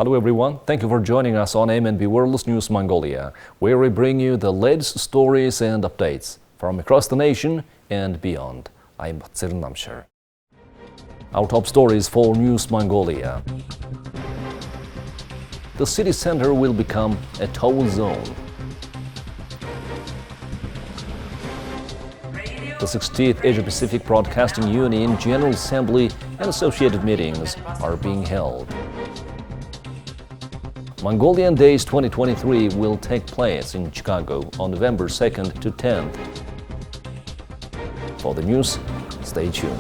Hello everyone, thank you for joining us on MNB World News Mongolia, where we bring you the latest stories and updates from across the nation and beyond. I'm Namshar. Our top stories for News Mongolia. The city center will become a toll zone. The 60th Asia-Pacific Broadcasting Union General Assembly and associated meetings are being held. Mongolian Days 2023 will take place in Chicago on November 2nd to 10th. For the news, stay tuned.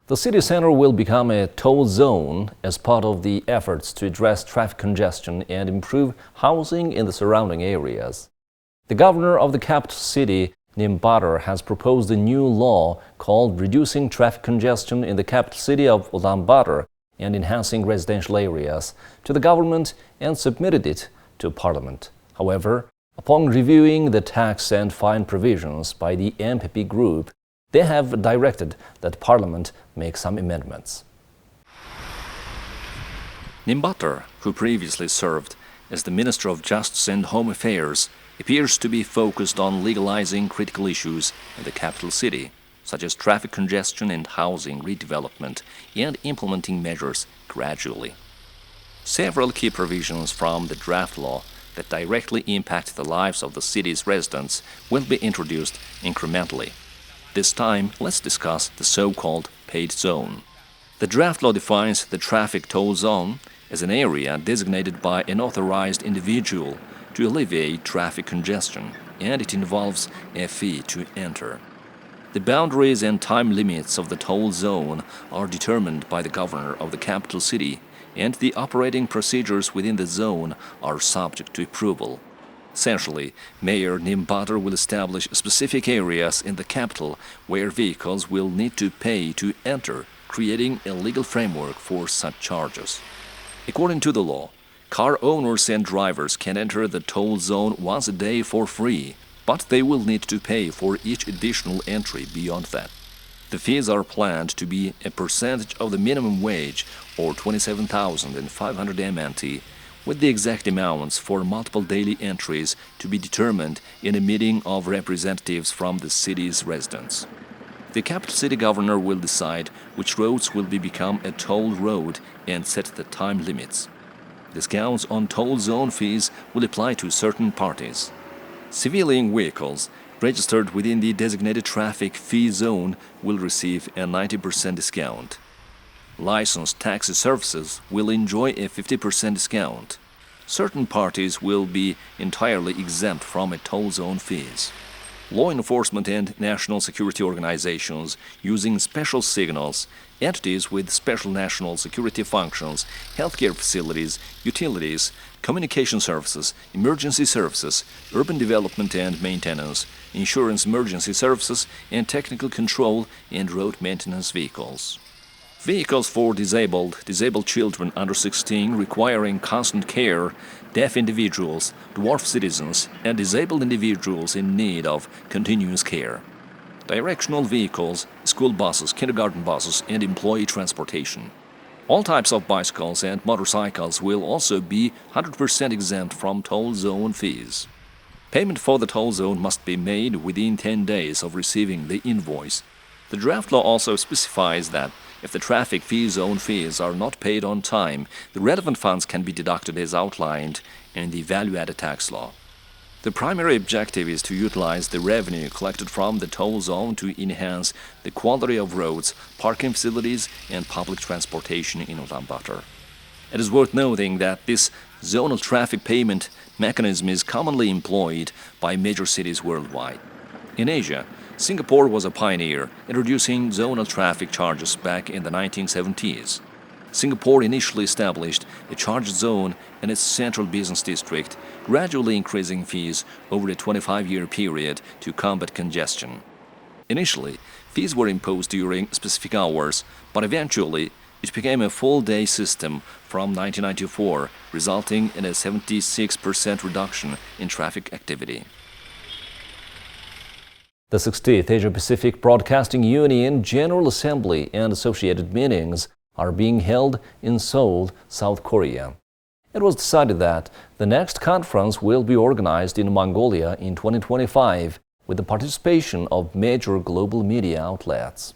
The city center will become a toll zone as part of the efforts to address traffic congestion and improve housing in the surrounding areas. The governor of the capital city, Ulaanbaatar, has proposed a new law called Reducing Traffic Congestion in the Capital City of Ulaanbaatar and Enhancing Residential Areas to the government and submitted it to Parliament. However, upon reviewing the tax and fine provisions by the MPP group, they have directed that Parliament make some amendments. Ulaanbaatar, who previously served as the Minister of Justice and Home Affairs, appears to be focused on legalizing critical issues in the capital city, such as traffic congestion and housing redevelopment, and implementing measures gradually. Several key provisions from the draft law that directly impact the lives of the city's residents will be introduced incrementally. This time, let's discuss the so-called paid zone. The draft law defines the traffic toll zone as an area designated by an authorized individual to alleviate traffic congestion, and it involves a fee to enter. The boundaries and time limits of the toll zone are determined by the governor of the capital city, and the operating procedures within the zone are subject to approval. Essentially, Mayor Ulaanbaatar will establish specific areas in the capital where vehicles will need to pay to enter, creating a legal framework for such charges. According to the law, car owners and drivers can enter the toll zone once a day for free, but they will need to pay for each additional entry beyond that. The fees are planned to be a percentage of the minimum wage, or 27,500 MNT, with the exact amounts for multiple daily entries to be determined in a meeting of representatives from the city's residents. The capital city governor will decide which roads will become a toll road and set the time limits. Discounts on toll zone fees will apply to certain parties. Civilian vehicles registered within the designated traffic fee zone will receive a 90% discount. Licensed taxi services will enjoy a 50% discount. Certain parties will be entirely exempt from a toll zone fees. Law enforcement and national security organizations using special signals, entities with special national security functions, healthcare facilities, utilities, communication services, emergency services, urban development and maintenance, insurance emergency services, and technical control and road maintenance vehicles. Vehicles for disabled children under 16 requiring constant care, deaf individuals, dwarf citizens, and disabled individuals in need of continuous care. Directional vehicles, school buses, kindergarten buses, and employee transportation. All types of bicycles and motorcycles will also be 100% exempt from toll zone fees. Payment for the toll zone must be made within 10 days of receiving the invoice. The draft law also specifies that if the traffic fee zone fees are not paid on time, the relevant funds can be deducted as outlined in the value-added tax law. The primary objective is to utilize the revenue collected from the toll zone to enhance the quality of roads, parking facilities, and public transportation in Ulaanbaatar. It is worth noting that this zonal traffic payment mechanism is commonly employed by major cities worldwide. In Asia, Singapore was a pioneer, introducing zonal traffic charges back in the 1970s. Singapore initially established a charge zone in its central business district, gradually increasing fees over a 25-year period to combat congestion. Initially, fees were imposed during specific hours, but eventually it became a full-day system from 1994, resulting in a 76% reduction in traffic activity. The 60th Asia-Pacific Broadcasting Union General Assembly and associated meetings are being held in Seoul, South Korea. It was decided that the next conference will be organized in Mongolia in 2025 with the participation of major global media outlets.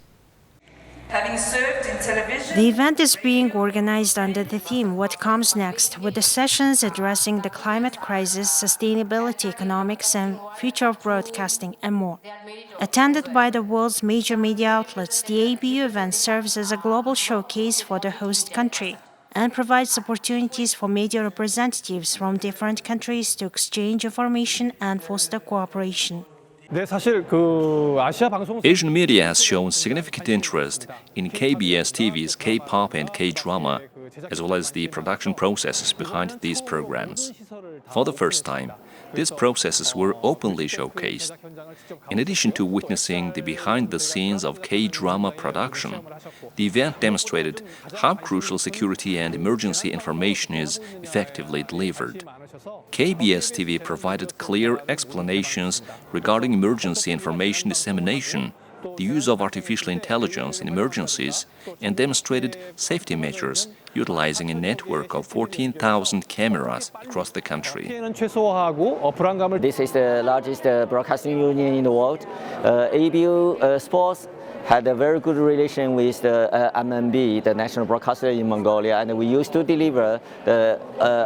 Having served in television, the event is being organized under the theme What Comes Next, with the sessions addressing the climate crisis, sustainability, economics, and future of broadcasting, and more. Attended by the world's major media outlets, the ABU event serves as a global showcase for the host country and provides opportunities for media representatives from different countries to exchange information and foster cooperation. Asian media has shown significant interest in KBS TV's K-pop and K-drama, as well as the production processes behind these programs. For the first time, these processes were openly showcased. In addition to witnessing the behind-the-scenes of K-drama production, the event demonstrated how crucial security and emergency information is effectively delivered. KBS TV provided clear explanations regarding emergency information dissemination, the use of artificial intelligence in emergencies, and demonstrated safety measures utilizing a network of 14,000 cameras across the country. This is the largest broadcasting union in the world. ABU Sports had a very good relation with the MNB, the National Broadcaster in Mongolia, and we used to deliver the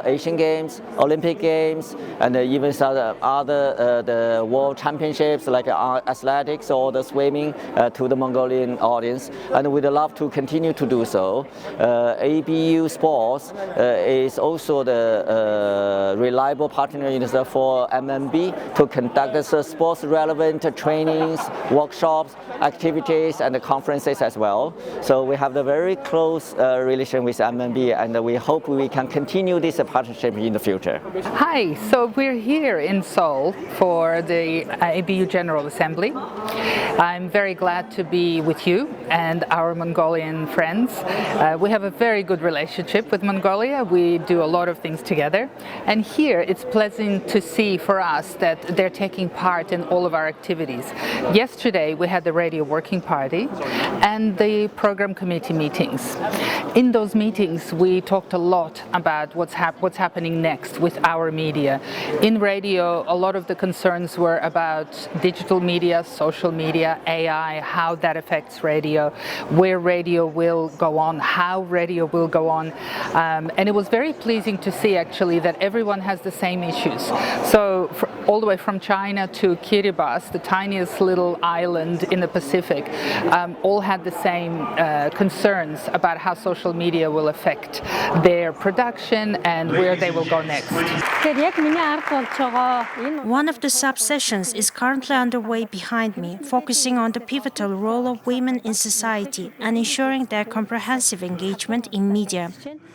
Asian Games, Olympic Games, and even some other the World Championships like athletics or the swimming to the Mongolian audience, and we'd love to continue to do so. ABU Sports is also the reliable partner for MNB to conduct sports-relevant trainings, workshops, activities, and the conferences as well. So we have a very close relation with MNB, and we hope we can continue this partnership in the future. Hi, so we're here in Seoul for the ABU General Assembly. I'm very glad to be with you and our Mongolian friends. We have a very good relationship with Mongolia. We do a lot of things together. And here it's pleasant to see for us that they're taking part in all of our activities. Yesterday we had the radio working party and the program committee meetings. In those meetings we talked a lot about what's happening next with our media. In radio, a lot of the concerns were about digital media, social media, AI, how that affects radio, where radio will go on, how radio will go on. And it was very pleasing to see actually that everyone has the same issues. So all the way from China to Kiribati, the tiniest little island in the Pacific, all had the same concerns about how social media will affect their production and where they will go next. One of the sub-sessions is currently underway behind me, focusing on the pivotal role of women in society and ensuring their comprehensive engagement in media.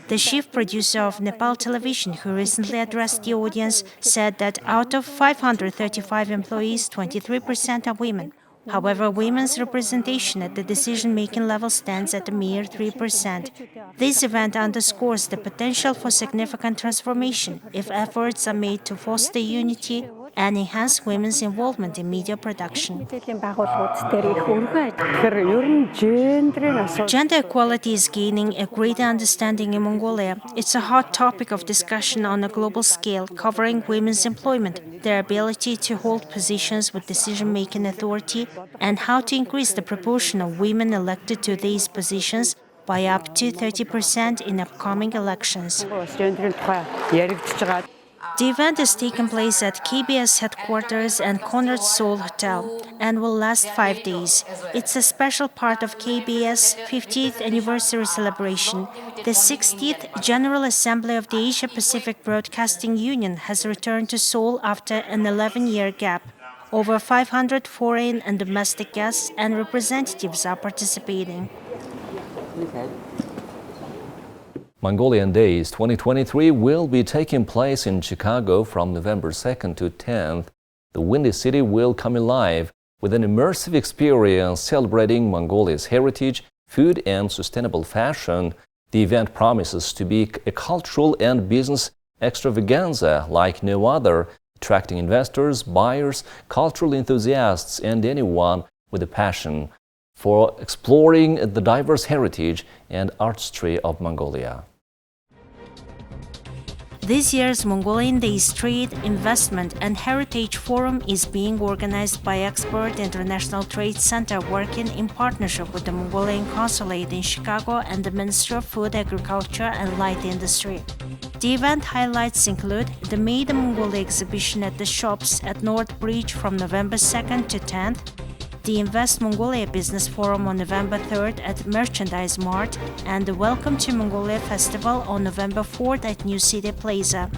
The chief producer of Nepal Television, who recently addressed the audience, said that out of 535 employees, 23% are women. However, women's representation at the decision-making level stands at a mere 3%. This event underscores the potential for significant transformation if efforts are made to foster unity and enhance women's involvement in media production. Gender equality is gaining a greater understanding in Mongolia. It's a hot topic of discussion on a global scale, covering women's employment, their ability to hold positions with decision-making authority, and how to increase the proportion of women elected to these positions by up to 30% in upcoming elections. The event is taking place at KBS headquarters and Conrad Seoul Hotel and will last 5 days. It's a special part of KBS 50th anniversary celebration. The 60th General Assembly of the Asia-Pacific Broadcasting Union has returned to Seoul after an 11-year gap. Over 500 foreign and domestic guests and representatives are participating. Mongolian Days 2023 will be taking place in Chicago from November 2nd to 10th. The Windy City will come alive with an immersive experience celebrating Mongolia's heritage, food, and sustainable fashion. The event promises to be a cultural and business extravaganza like no other, attracting investors, buyers, cultural enthusiasts, and anyone with a passion for exploring the diverse heritage and artistry of Mongolia. This year's Mongolian Days Trade, Investment and Heritage Forum is being organized by Export International Trade Center working in partnership with the Mongolian Consulate in Chicago and the Ministry of Food, Agriculture and Light Industry. The event highlights include the Made in Mongolia exhibition at the shops at North Bridge from November 2nd to 10th, the Invest Mongolia Business Forum on November 3rd at Merchandise Mart, and the Welcome to Mongolia Festival on November 4th at New City Plaza.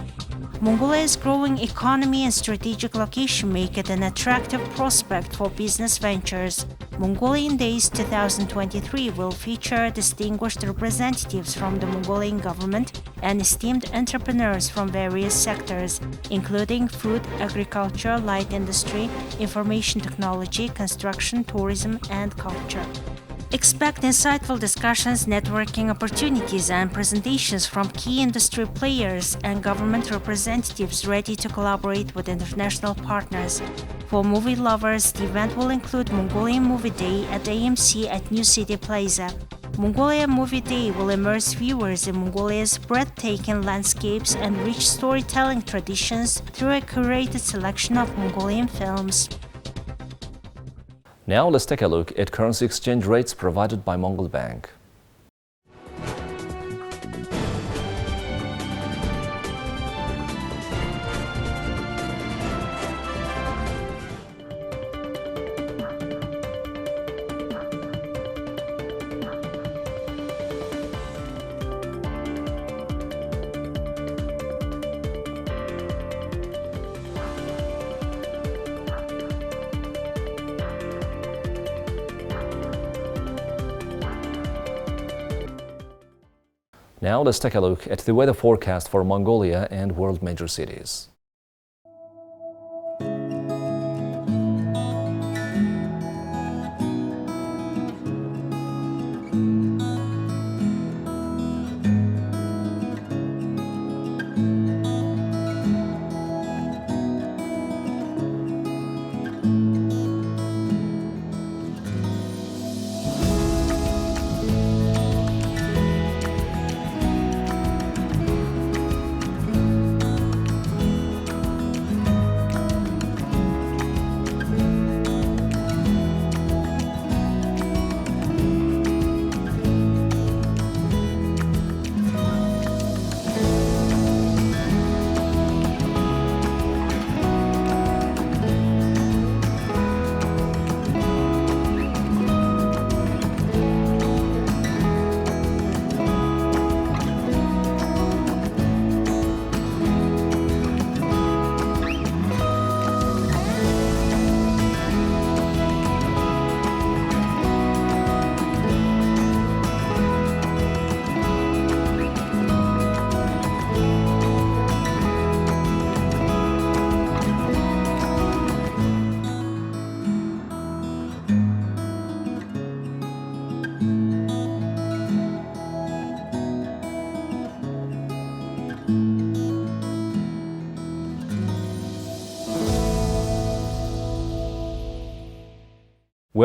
Mongolia's growing economy and strategic location make it an attractive prospect for business ventures. Mongolian Days 2023 will feature distinguished representatives from the Mongolian government and esteemed entrepreneurs from various sectors, including food, agriculture, light industry, information technology, construction, tourism, and culture. Expect insightful discussions, networking opportunities, and presentations from key industry players and government representatives ready to collaborate with international partners. For movie lovers, the event will include Mongolian Movie Day at AMC at New City Plaza. Mongolia Movie Day will immerse viewers in Mongolia's breathtaking landscapes and rich storytelling traditions through a curated selection of Mongolian films. Now let's take a look at currency exchange rates provided by Mongol Bank. Now let's take a look at the weather forecast for Mongolia and world major cities.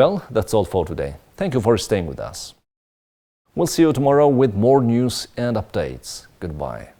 Well, that's all for today. Thank you for staying with us. We'll see you tomorrow with more news and updates. Goodbye.